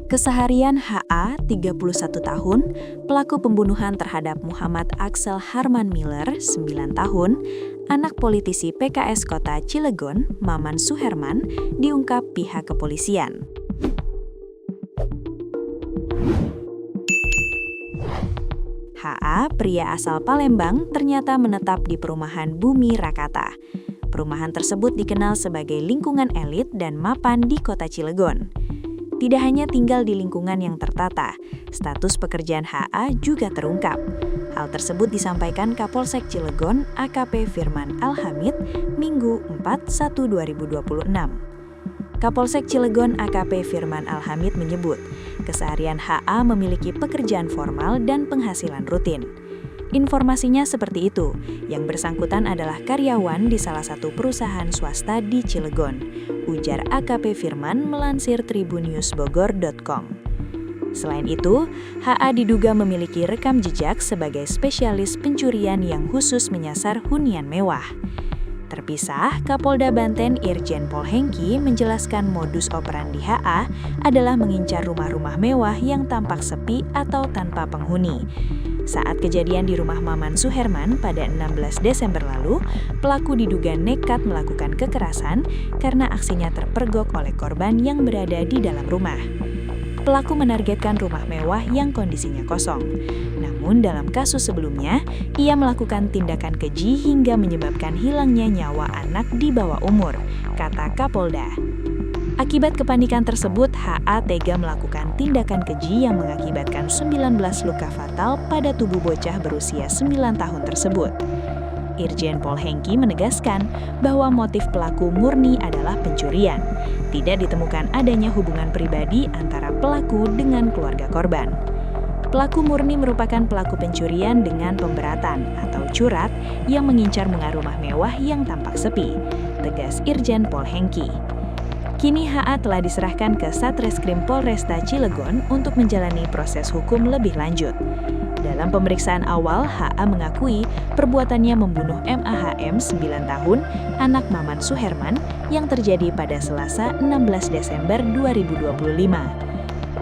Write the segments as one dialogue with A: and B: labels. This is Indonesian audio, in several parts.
A: Keseharian HA, 31 tahun, pelaku pembunuhan terhadap Muhammad Axel Harman Miller, 9 tahun, anak politisi PKS Kota Cilegon, Maman Suherman, diungkap pihak kepolisian. HA, pria asal Palembang, ternyata menetap di perumahan Bumi Rakata. Perumahan tersebut dikenal sebagai lingkungan elit dan mapan di Kota Cilegon. Tidak hanya tinggal di lingkungan yang tertata, status pekerjaan HA juga terungkap. Hal tersebut disampaikan Kapolsek Cilegon AKP Firman Alhamid Minggu 4/1/2026. Kapolsek Cilegon AKP Firman Alhamid menyebut, keseharian HA memiliki pekerjaan formal dan penghasilan rutin. Informasinya seperti itu, yang bersangkutan adalah karyawan di salah satu perusahaan swasta di Cilegon, ujar AKP Firman melansir tribunnewsbogor.com. Selain itu, HA diduga memiliki rekam jejak sebagai spesialis pencurian yang khusus menyasar hunian mewah. Terpisah, Kapolda Banten Irjen Pol Hengki menjelaskan modus operandi HA adalah mengincar rumah-rumah mewah yang tampak sepi atau tanpa penghuni. Saat kejadian di rumah Maman Suherman pada 16 Desember lalu, pelaku diduga nekat melakukan kekerasan karena aksinya terpergok oleh korban yang berada di dalam rumah. Pelaku menargetkan rumah mewah yang kondisinya kosong. Namun dalam kasus sebelumnya, ia melakukan tindakan keji hingga menyebabkan hilangnya nyawa anak di bawah umur, kata Kapolda. Akibat kepanikan tersebut, HA tega melakukan tindakan keji yang mengakibatkan 19 luka fatal pada tubuh bocah berusia 9 tahun tersebut. Irjen Pol Hengki menegaskan bahwa motif pelaku murni adalah pencurian. Tidak ditemukan adanya hubungan pribadi antara pelaku dengan keluarga korban. Pelaku murni merupakan pelaku pencurian dengan pemberatan atau curat yang mengincar rumah mewah yang tampak sepi, tegas Irjen Pol Hengki. Kini HA telah diserahkan ke Satreskrim Polresta Cilegon untuk menjalani proses hukum lebih lanjut. Dalam pemeriksaan awal, HA mengakui perbuatannya membunuh MAHM 9 tahun, anak Maman Suherman, yang terjadi pada Selasa 16 Desember 2025.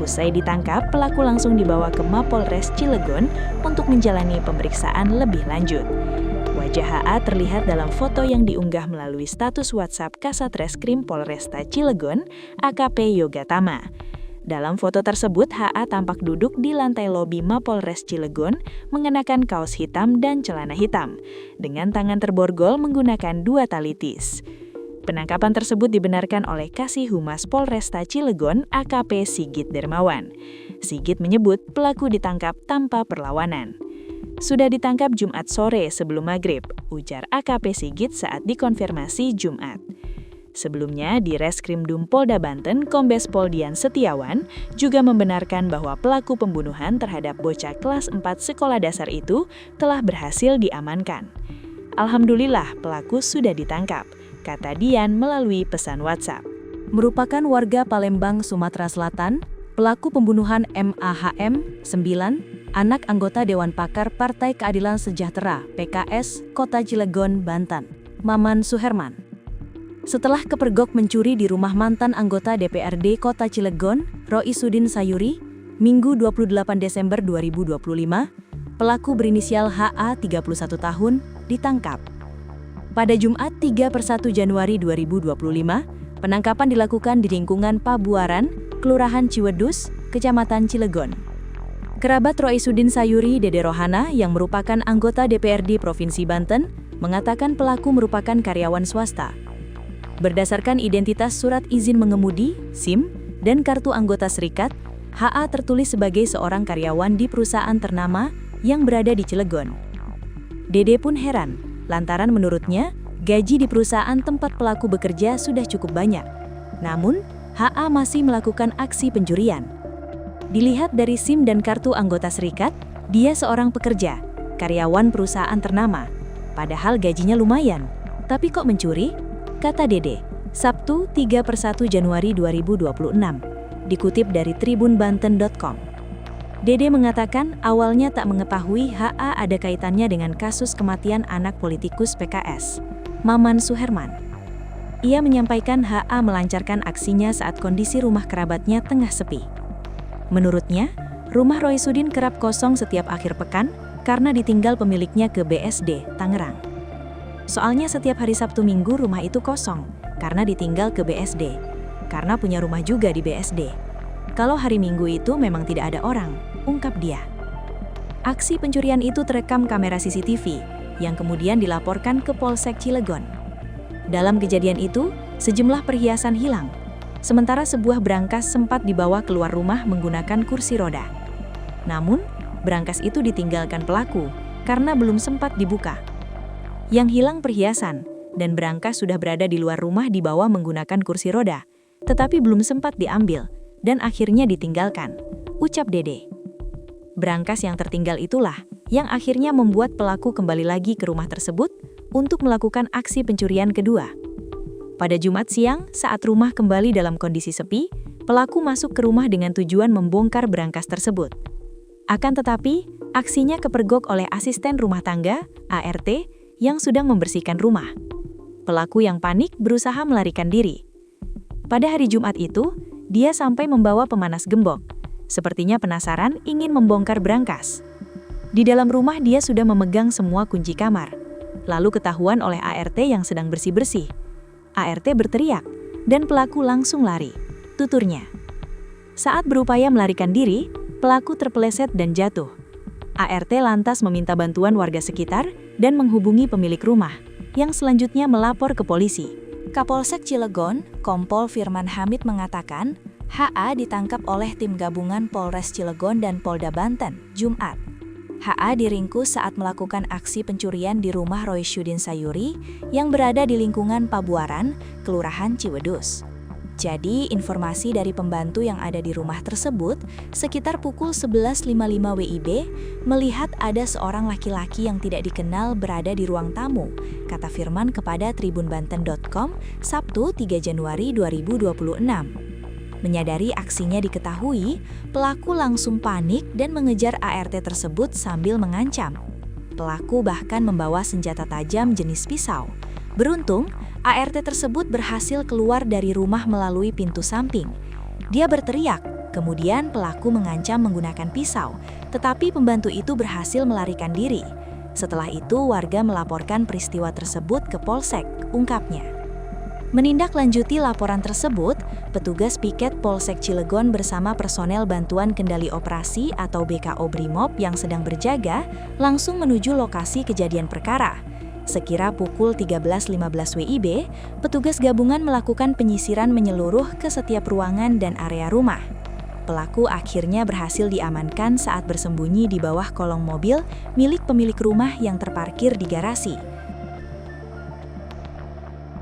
A: Usai ditangkap, pelaku langsung dibawa ke Mapolres Cilegon untuk menjalani pemeriksaan lebih lanjut. Wajah HA terlihat dalam foto yang diunggah melalui status WhatsApp Kasatreskrim Polresta Cilegon, AKP Yoga Tama. Dalam foto tersebut, HA tampak duduk di lantai lobi Mapolres Cilegon mengenakan kaos hitam dan celana hitam, dengan tangan terborgol menggunakan 2 tali tis. Penangkapan tersebut dibenarkan oleh Kasih Humas Polresta Cilegon, AKP Sigit Dermawan. Sigit menyebut pelaku ditangkap tanpa perlawanan. Sudah ditangkap Jumat sore sebelum maghrib, ujar AKP Sigit saat dikonfirmasi Jumat. Sebelumnya, di Reskrimdum Polda Banten, Kombes Pol Dian Setiawan juga membenarkan bahwa pelaku pembunuhan terhadap bocah kelas 4 sekolah dasar itu telah berhasil diamankan. Alhamdulillah, pelaku sudah ditangkap, kata Dian melalui pesan WhatsApp. Merupakan warga Palembang, Sumatera Selatan, pelaku pembunuhan MAHM 9, anak anggota Dewan Pakar Partai Keadilan Sejahtera PKS Kota Cilegon, Banten, Maman Suherman. Setelah kepergok mencuri di rumah mantan anggota DPRD Kota Cilegon, Roisudin Sayuri, Minggu 28 Desember 2025, pelaku berinisial HA 31 tahun ditangkap. Pada Jumat 3/1 Januari 2025, penangkapan dilakukan di lingkungan Pabuaran, Kelurahan Ciwedus, Kecamatan Cilegon. Kerabat Roisudin Sayuri, Dede Rohana, yang merupakan anggota DPRD Provinsi Banten, mengatakan pelaku merupakan karyawan swasta. Berdasarkan identitas surat izin mengemudi, SIM, dan kartu anggota serikat, HA tertulis sebagai seorang karyawan di perusahaan ternama yang berada di Cilegon. Dede pun heran, lantaran menurutnya, gaji di perusahaan tempat pelaku bekerja sudah cukup banyak. Namun, HA masih melakukan aksi pencurian. Dilihat dari SIM dan kartu anggota serikat, dia seorang pekerja, karyawan perusahaan ternama. Padahal gajinya lumayan, tapi kok mencuri? Kata Dede, Sabtu 3/1 Januari 2026, dikutip dari tribunbanten.com. Dede mengatakan awalnya tak mengetahui HA ada kaitannya dengan kasus kematian anak politikus PKS, Maman Suherman. Ia menyampaikan HA melancarkan aksinya saat kondisi rumah kerabatnya tengah sepi. Menurutnya, rumah Roy Sudin kerap kosong setiap akhir pekan karena ditinggal pemiliknya ke BSD, Tangerang. Soalnya setiap hari Sabtu Minggu rumah itu kosong karena ditinggal ke BSD, karena punya rumah juga di BSD. Kalau hari Minggu itu memang tidak ada orang, ungkap dia. Aksi pencurian itu terekam kamera CCTV yang kemudian dilaporkan ke Polsek Cilegon. Dalam kejadian itu, sejumlah perhiasan hilang, sementara sebuah brankas sempat dibawa keluar rumah menggunakan kursi roda. Namun, brankas itu ditinggalkan pelaku karena belum sempat dibuka. Yang hilang perhiasan, dan brankas sudah berada di luar rumah dibawa menggunakan kursi roda, tetapi belum sempat diambil, dan akhirnya ditinggalkan, ucap Dede. Brankas yang tertinggal itulah yang akhirnya membuat pelaku kembali lagi ke rumah tersebut untuk melakukan aksi pencurian kedua. Pada Jumat siang, saat rumah kembali dalam kondisi sepi, pelaku masuk ke rumah dengan tujuan membongkar brankas tersebut. Akan tetapi, aksinya kepergok oleh asisten rumah tangga, ART, yang sedang membersihkan rumah. Pelaku yang panik berusaha melarikan diri. Pada hari Jumat itu, dia sampai membawa pemanas gembok. Sepertinya penasaran ingin membongkar brankas. Di dalam rumah dia sudah memegang semua kunci kamar. Lalu ketahuan oleh ART yang sedang bersih-bersih. ART berteriak, dan pelaku langsung lari, tuturnya. Saat berupaya melarikan diri, pelaku terpeleset dan jatuh. ART lantas meminta bantuan warga sekitar dan menghubungi pemilik rumah, yang selanjutnya melapor ke polisi. Kapolsek Cilegon, Kompol Firman Hamid mengatakan, HA ditangkap oleh tim gabungan Polres Cilegon dan Polda Banten, Jumat. HA diringkus saat melakukan aksi pencurian di rumah Roy Sudin Sayuri yang berada di lingkungan Pabuaran, Kelurahan Ciwedus. Jadi, informasi dari pembantu yang ada di rumah tersebut, sekitar pukul 11.55 WIB, melihat ada seorang laki-laki yang tidak dikenal berada di ruang tamu, kata Firman kepada tribunbanten.com, Sabtu 3 Januari 2026. Menyadari aksinya diketahui, pelaku langsung panik dan mengejar ART tersebut sambil mengancam. Pelaku bahkan membawa senjata tajam jenis pisau. Beruntung, ART tersebut berhasil keluar dari rumah melalui pintu samping. Dia berteriak, kemudian pelaku mengancam menggunakan pisau, tetapi pembantu itu berhasil melarikan diri. Setelah itu, warga melaporkan peristiwa tersebut ke Polsek, ungkapnya. Menindaklanjuti laporan tersebut, petugas piket Polsek Cilegon bersama personel Bantuan Kendali Operasi atau BKO Brimob yang sedang berjaga langsung menuju lokasi kejadian perkara. Sekira pukul 13.15 WIB, petugas gabungan melakukan penyisiran menyeluruh ke setiap ruangan dan area rumah. Pelaku akhirnya berhasil diamankan saat bersembunyi di bawah kolong mobil milik pemilik rumah yang terparkir di garasi.